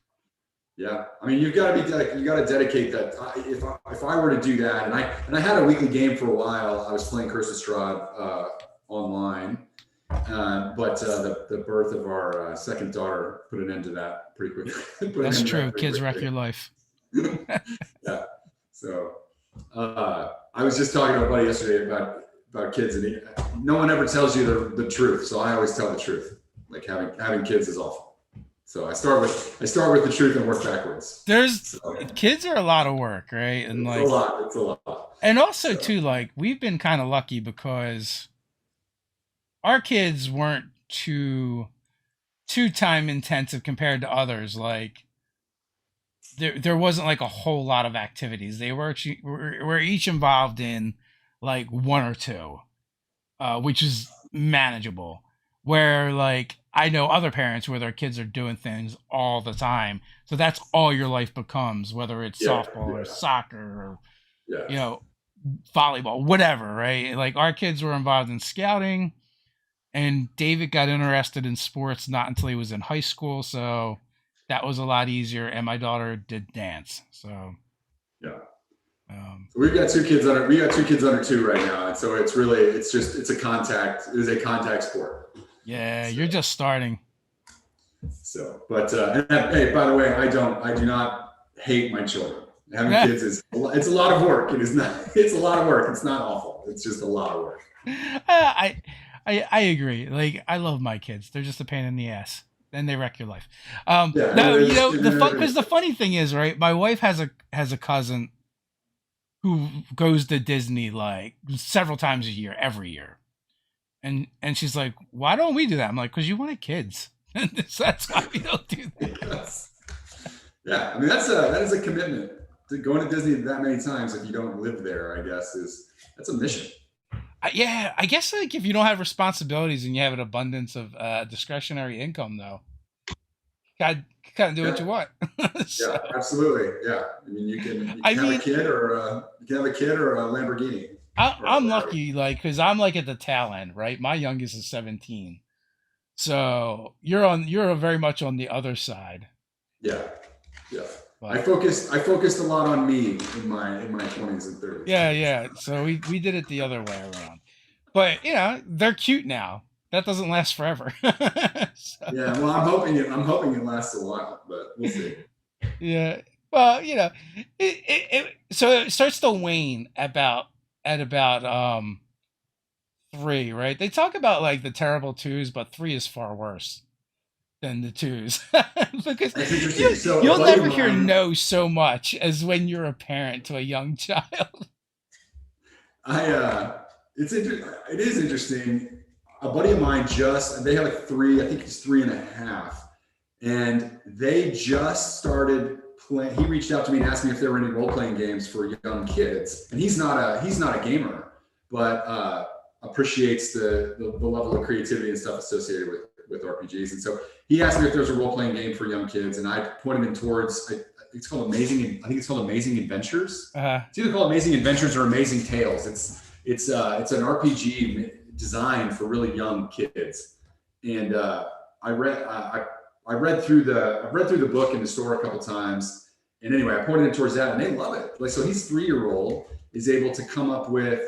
Yeah, I mean, you got to dedicate that. If I were to do that, and I had a weekly game for a while, I was playing Curse of Strahd online, but the birth of our second daughter put an end to that pretty quickly. Put an That's end to that true. pretty Kids wreck quickly. your life. Yeah. So I was just talking to a buddy yesterday about kids, and no one ever tells you the truth. So I always tell the truth. Like having kids is awful. So I start with the truth and work backwards. There's So Kids are a lot of work, right? And it's a like, lot. It's a lot. and also So too, like, we've been kind of lucky because our kids weren't too time intensive compared to others. Like, there wasn't like a whole lot of activities. They were each involved in like one or two, which is manageable. Where like I know other parents where their kids are doing things all the time, so that's all your life becomes, whether it's yeah, softball or yeah, soccer or yeah, you know volleyball, whatever. Right? Like our kids were involved in scouting, and David got interested in sports not until he was in high school, so that was a lot easier. And my daughter did dance, so yeah. um, So we got 2 kids under 2 right now, and so it's a contact. It is a contact sport. yeah, So you're just starting. but hey, by the way, I do not hate my children. Having kids it's a lot of work. It is not. It's a lot of work. It's not awful. It's just a lot of work. I, I agree. Like I love my kids. They're just a pain in the ass. And they wreck your life. Yeah, No, because the funny thing is, right? My wife has a cousin who goes to Disney like several times a year, every year, and she's like, "Why don't we do that?" I'm like, "Cause you wanted kids. That's why we don't do that." yes. Yeah, I mean that is a commitment to going to Disney that many times if you don't live there. I guess that's a mission. Yeah, I guess like if you don't have responsibilities and you have an abundance of discretionary income, though, God, kind of do what Yeah, you want. yeah, So, absolutely. Yeah, I mean you I can have a mean, kid or a Lamborghini or I'm Ferrari. lucky, like, because I'm like at the tail end, right? My youngest is 17, so you're very much on the other side. Yeah, yeah. But I focused a lot on me in my 20s and 30s. yeah, yeah. So we did it the other way around. But they're cute now. That doesn't last forever. So, Yeah, well, I'm hoping it lasts a while, but we'll see. yeah. Well, so it starts to wane at about 3, right? They talk about like the terrible twos, but 3 is far worse than the twos because That's interesting. So a you'll buddy never of hear mine, no so much as when you're a parent to a young child. it is interesting. A buddy of mine they have like three, I think he's 3.5, and they just started playing. He reached out to me and asked me if there were any role playing games for young kids, and he's not a gamer, but appreciates the level of creativity and stuff associated with RPGs. And so he asked me if there's a role playing game for young kids, and I pointed him towards. It's called Amazing. I think it's called Amazing Adventures. It's either called Amazing Adventures or Amazing Tales. It's an RPG designed for really young kids, and I read through the book in the store a couple times, and anyway, I pointed it towards that, and they love it. Like, so his 3-year-old is able to come up with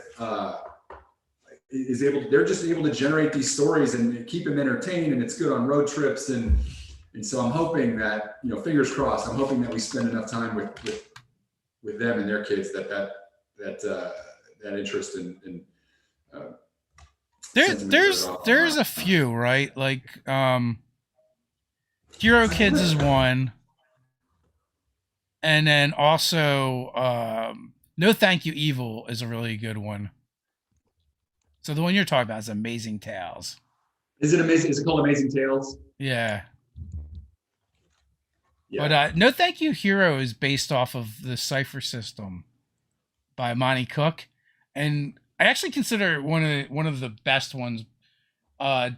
they're just able to generate these stories and keep him entertained, and it's good on road trips, and so I'm hoping that, fingers crossed, I'm hoping that we spend enough time with them and their kids that interest in there's a few, right? Like Hero Kids is one, and then also No Thank You Evil is a really good one. So the one you're talking about is Amazing Tales. Is it amazing? Is it called Amazing Tales? Yeah. But No Thank You Hero is based off of the Cipher System by Monty Cook, and I actually consider it one of the best ones,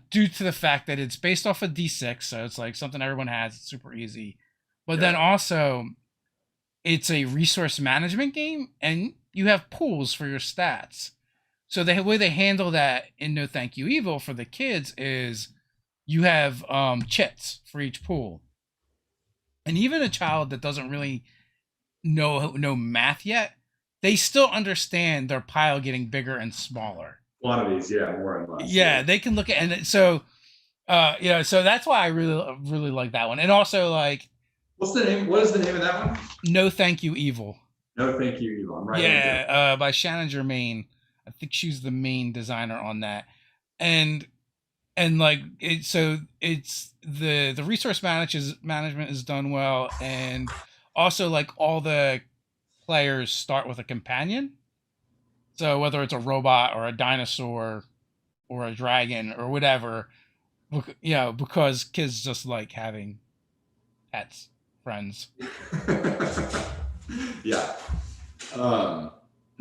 due to the fact that it's based off of D6, so it's like something everyone has. It's super easy, but then also it's a resource management game, and you have pools for your stats. So the way they handle that in No Thank You Evil for the kids is you have chits for each pool. And even a child that doesn't really know math yet, they still understand their pile getting bigger and smaller. Quantities, more and less. Yeah, they can look at, and so so that's why I really like that one. And also, like, what's the name? What is the name of that one? No Thank You Evil. No Thank You Evil. I'm right. By Shannon Germain. I think she's the main designer on that, and like it's the resource management is done well, and also like all the players start with a companion. So whether it's a robot or a dinosaur or a dragon or whatever, because kids just like having pets, friends. Yeah.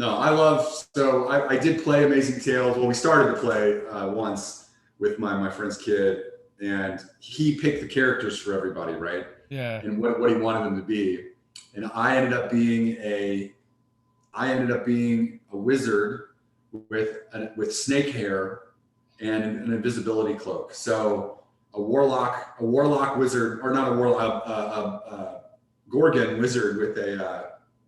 No, I did play Amazing Tales. Well, we started to play once with my friend's kid, and he picked the characters for everybody, right? Yeah. And what he wanted them to be. And I ended up being a wizard with snake hair and an invisibility cloak. So a warlock wizard, or not a warlock, a Gorgon wizard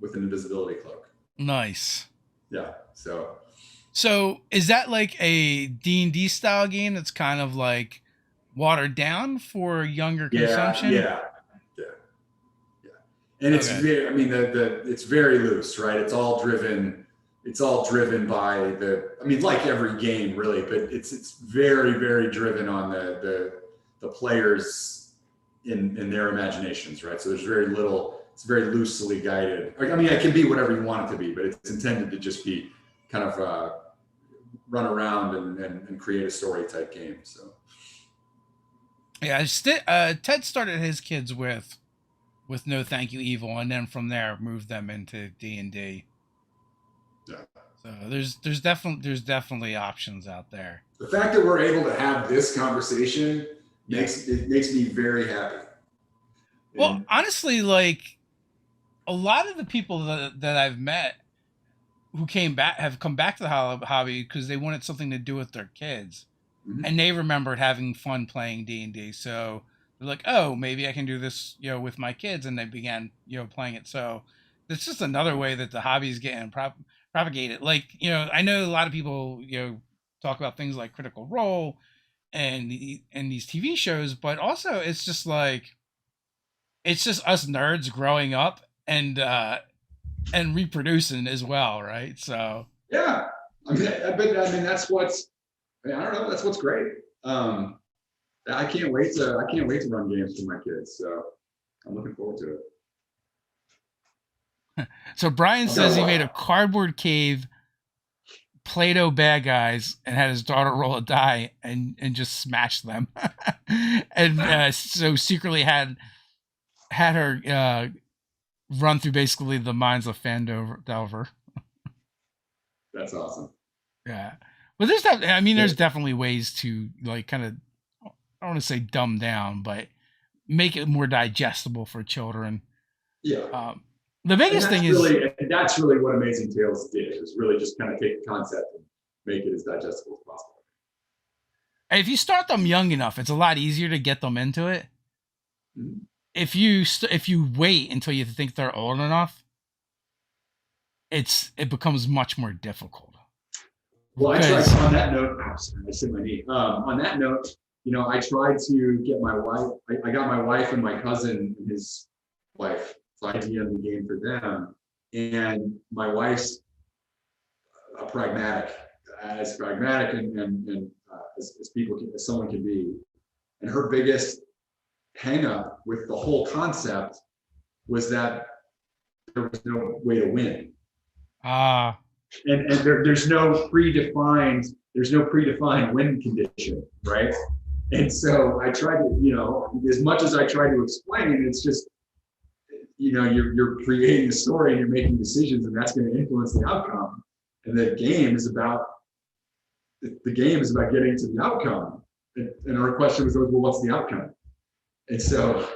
with an invisibility cloak. Nice. Yeah. So is that like a D&D style game that's kind of like watered down for younger consumption? Yeah. And it's very, it's very loose, right? It's all driven by like every game really, but it's very, very driven on the players in their imaginations, right? So there's very little. It's very loosely guided. It can be whatever you want it to be, but it's intended to just be kind of run around and create a story type game. So, yeah, Ted started his kids with No Thank You Evil, and then from there moved them into D&D. Yeah. So there's definitely options out there. The fact that we're able to have this conversation makes me very happy. Well, honestly, like, a lot of the people that I've met who have come back to the hobby because they wanted something to do with their kids, and they remembered having fun playing D&D. So they're like, "Oh, maybe I can do this, with my kids," and they began, playing it. So it's just another way that the hobby is getting propagated. Like, I know a lot of people, talk about things like Critical Role and these TV shows, but also it's just like, it's just us nerds growing up and reproducing as well, right? So yeah, that's what's, I don't know, that's what's great. I can't wait to run games for my kids. So I'm looking forward to it. So Brian I've got says a he made a lot. cardboard cave, Play-Doh bad guys, and had his daughter roll a die and just smash them, and so secretly had her run through basically the mines of Fandover. That's awesome. Yeah, but there's that. I mean, Yeah. there's definitely ways to like kind of, I don't want to say dumb down, but make it more digestible for children. Yeah. Um, the biggest thing is And that's really what Amazing Tales did, is really just kind of take the concept and make it as digestible as possible. if you start them young enough, it's a lot easier to get them into it. Mhm. If you wait until you think they're old enough, it becomes much more difficult. Well, I tried Because on that note. Oh, sorry, I said my knee. On that note, I tried to get my wife. I got my wife and my cousin and his wife. So I DM'd the game for them, and my wife's as pragmatic as people as someone can be. And her biggest hang up with the whole concept was that there was no way to win. And there's no predefined win condition, right? And so I tried to, as much as I try to explain, it's just, you're creating a story and you're making decisions, and that's going to influence the outcome. And the game is about getting to the outcome. And our question was always, well, what's the outcome? And so,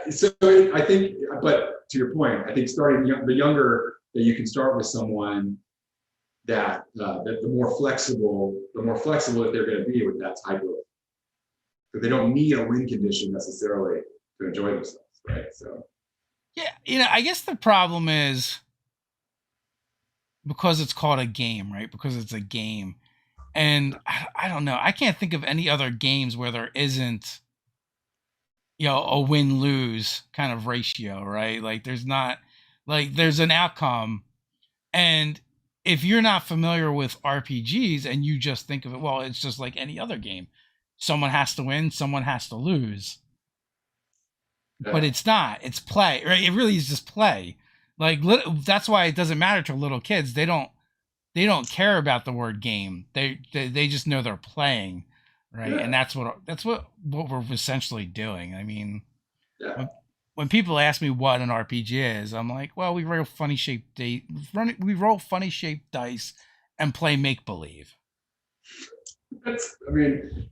so I think, but to your point, I think starting the younger that you can start with someone that the more flexible that they're going to be with that type of, because they don't need a win condition necessarily to enjoy themselves, right? So yeah, I guess the problem is because it's called a game, right? Because it's a game, and I don't know. I can't think of any other games where there isn't a win lose kind of ratio, right? Like there's not there's an outcome, and if you're not familiar with RPGs and you just think of it, well, it's just like any other game. Someone has to win, someone has to lose. But yeah, it's not. It's play, right? It really is just play. Like that's why it doesn't matter to little kids. They don't care about the word game. They just know they're playing, right? yeah, And that's what we're essentially doing. I mean, yeah. when people ask me what an RPG is, I'm like, well, we roll funny shaped dice and play make believe.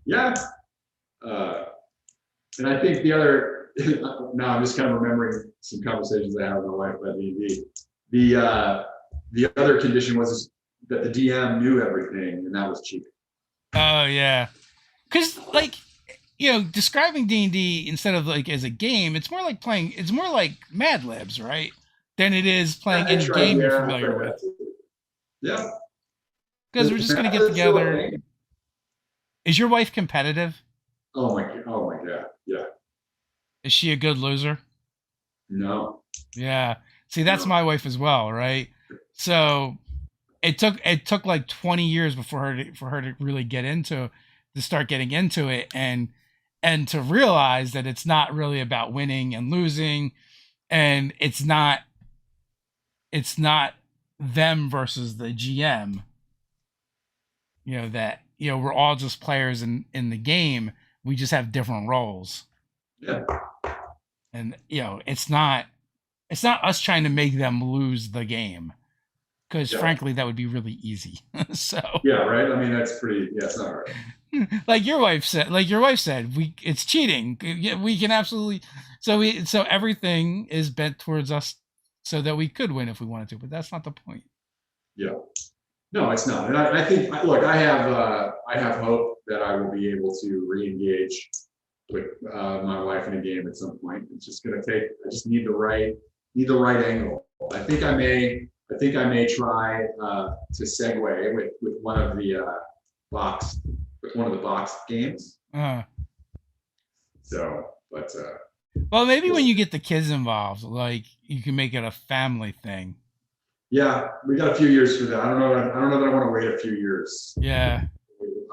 Yeah. Uh, and I think the other, now I'm just kind of remembering some conversations I had with my wife about D&D. The other condition was that the DM knew everything, and that was cheating. Oh yeah, because describing D&D instead of like as a game, it's more like playing. It's more like Mad Libs, right? Than it is playing any game you're familiar with. Yeah. Because we're just gonna get together. Is your wife competitive? Oh my god. Yeah. Is she a good loser? No. Yeah. See, that's No. my wife as well, right? So it took like 20 years for her to really to start getting into it and to realize that it's not really about winning and losing, and it's not them versus the GM. That we're all just players in the game. We just have different roles. Yeah. And it's not us trying to make them lose the game, because Yeah. frankly that would be really easy. So Yeah, right. I mean, that's pretty. Yeah, it's not right. like your wife said, it's cheating. We can absolutely, so everything is bent towards us so that we could win if we wanted to, but that's not the point. Yeah. No, it's not. And I think, look, I have hope that I will be able to re-engage with my wife in a game at some point. It's just going to take. I just need the right angle. I think I may try to segue with one of the boxed games. So, but Well, maybe when you get the kids involved, like you can make it a family thing. yeah, we got a few years for that. I don't know that I want to wait a few years. Yeah.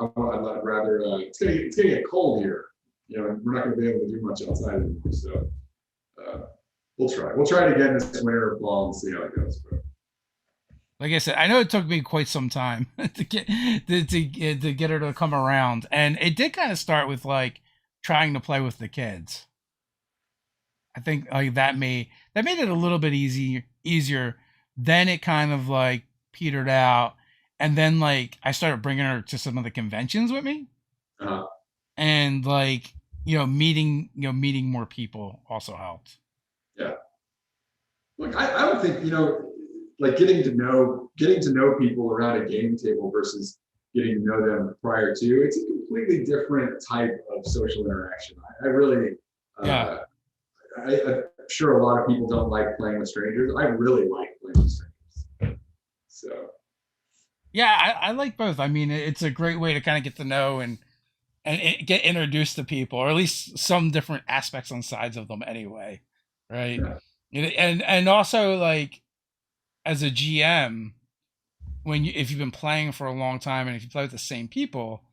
I'd rather. It's gonna get cold here. You know, we're not gonna be able to do much outside anymore. So we'll try. We'll try it again this winter or fall and see how it goes. But Like I said, I know it took me quite some time to get her to come around, and it did kind of start with like trying to play with the kids. I think like that made it a little bit easier. Then it kind of like petered out, and then like I started bringing her to some of the conventions with me, uh, and like meeting more people also helped. yeah, look, I would think like getting to know people around a game table versus getting to know them prior to, it's a completely different type of social interaction. I really Yeah. I'm sure a lot of people don't like playing with strangers. I really like playing with strangers. So Yeah, I like both. I mean, it's a great way to kind of get to know and get introduced to people, or at least some different aspects on sides of them anyway, right? yeah, And also like as a GM, if you've been playing for a long time and if you play with the same people,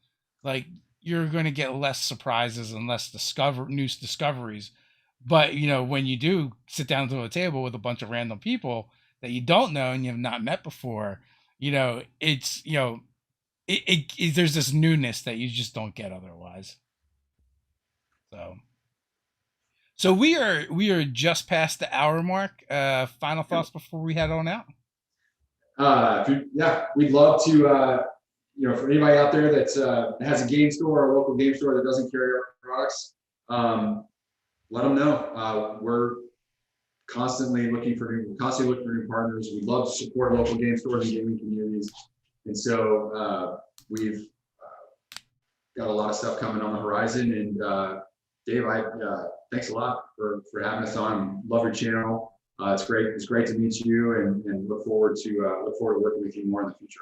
like you're going to get less surprises and less new discoveries. But when you do sit down to a table with a bunch of random people that you don't know and you have not met before, it's there's this newness that you just don't get otherwise. So we are just past the hour mark. Final thoughts before we head on out. yeah, we'd love to. For anybody out there that has a game store or a local game store that doesn't carry our products, let them know. We're constantly looking for new partners. We love to support local game stores and gaming communities, and so we've got a lot of stuff coming on the horizon. And Dave, thanks a lot for having us on. Love your channel. It's great. It's great to meet you, and look forward to working with you more in the future.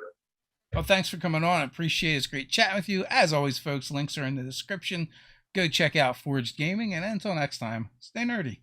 Well, thanks for coming on. I appreciate it. It's great chatting with you. As always, folks, links are in the description. Go check out Forged Gaming, and until next time, stay nerdy.